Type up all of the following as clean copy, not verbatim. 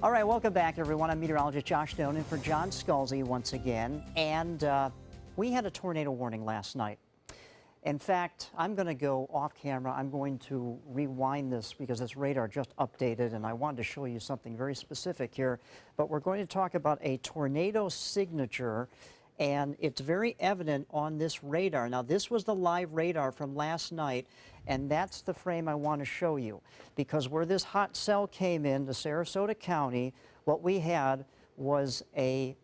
All right, welcome back, everyone. I'm meteorologist Josh Stone in for John Scalzi once again. And we had a tornado warning last night. In fact, I'm going to go off camera. I'm going to rewind this because this radar just updated, and I wanted to show you something very specific here. But we're going to talk about a tornado signature, and it's very evident on this radar. Now, this was the live radar from last night, and that's the frame I want to show you. Because where this hot cell came in to Sarasota County, what we had was a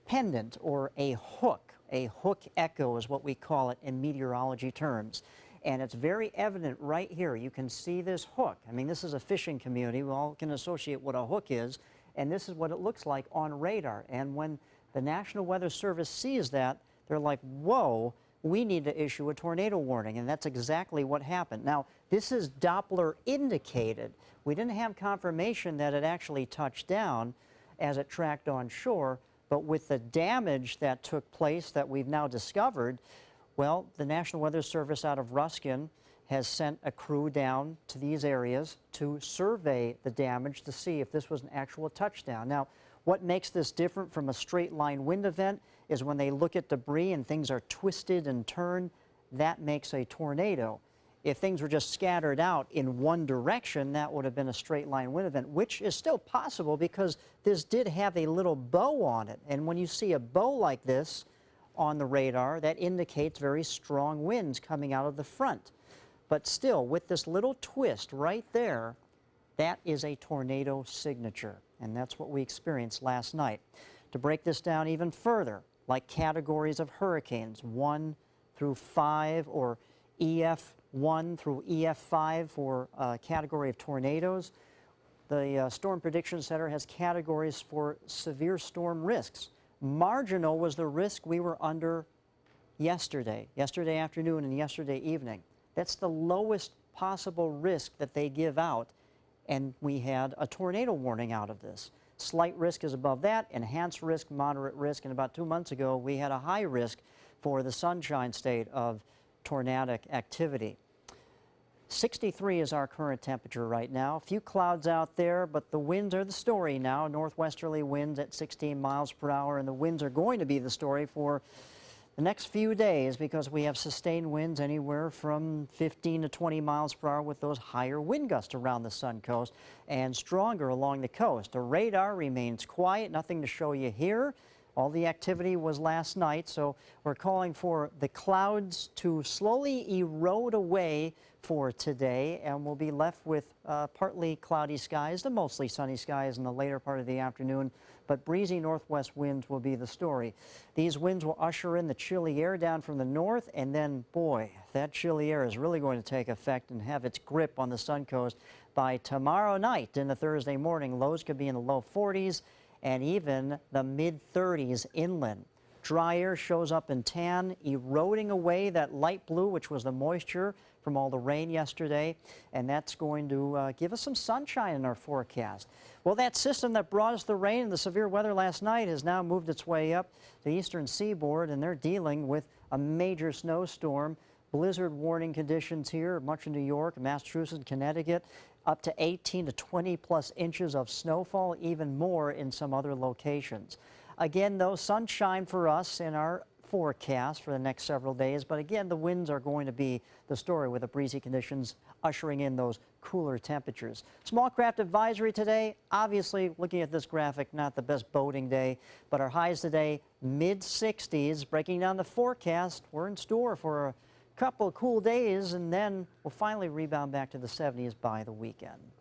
pendant or a hook. A hook echo is what we call it in meteorology terms. And it's very evident right here. You can see this hook. I mean, this is a fishing community. We all can associate what a hook is. And this is what it looks like on radar. And when the National Weather Service sees that, they're like, whoa, we need to issue a tornado warning. And that's exactly what happened. Now, this is Doppler indicated. We didn't have confirmation that it actually touched down as it tracked on shore. But with the damage that took place that we've now discovered, well, the National Weather Service out of Ruskin has sent a crew down to these areas to survey the damage to see if this was an actual touchdown. Now, what makes this different from a straight line wind event is when they look at debris and things are twisted and turned, that makes a tornado. If things were just scattered out in one direction, that would have been a straight line wind event, which is still possible because this did have a little bow on it. And when you see a bow like this on the radar, that indicates very strong winds coming out of the front. But still, with this little twist right there, that is a tornado signature. And that's what we experienced last night. To break this down even further, like categories of hurricanes, 1 through 5, or EF1 through EF5 for a category of tornadoes. The Storm Prediction Center has categories for severe storm risks. Marginal was the risk we were under yesterday afternoon and yesterday evening. That's the lowest possible risk that they give out, and we had a tornado warning out of this. Slight risk is above that, enhanced risk, moderate risk, and about 2 months ago we had a high risk for the Sunshine State of tornadic activity. 63 is our current temperature right now. A few clouds out there, but the winds are the story now. Northwesterly winds at 16 miles per hour, and the winds are going to be the story for the next few days because we have sustained winds anywhere from 15 to 20 miles per hour with those higher wind gusts around the Suncoast and stronger along the coast. The radar remains quiet, nothing to show you here. All the activity was last night, so we're calling for the clouds to slowly erode away for today, and we'll be left with partly cloudy skies to mostly sunny skies in the later part of the afternoon, but breezy northwest winds will be the story. These winds will usher in the chilly air down from the north, and then, boy, that chilly air is really going to take effect and have its grip on the Suncoast by tomorrow night into Thursday morning. Lows could be in the low 40s. And even the mid-30s inland. Dry air shows up in tan, eroding away that light blue, which was the moisture from all the rain yesterday, and that's going to give us some sunshine in our forecast. Well, that system that brought us the rain and the severe weather last night has now moved its way up the eastern seaboard, and they're dealing with a major snowstorm. Blizzard warning conditions here, much of New York, Massachusetts, Connecticut, up to 18 to 20 plus inches of snowfall, even more in some other locations. Again, though, sunshine for us in our forecast for the next several days, but again, the winds are going to be the story with the breezy conditions ushering in those cooler temperatures. Small craft advisory today, obviously looking at this graphic, not the best boating day, but our highs today, mid-60s. Breaking down the forecast, we're in store for a couple of cool days, and then we'll finally rebound back to the 70s by the weekend.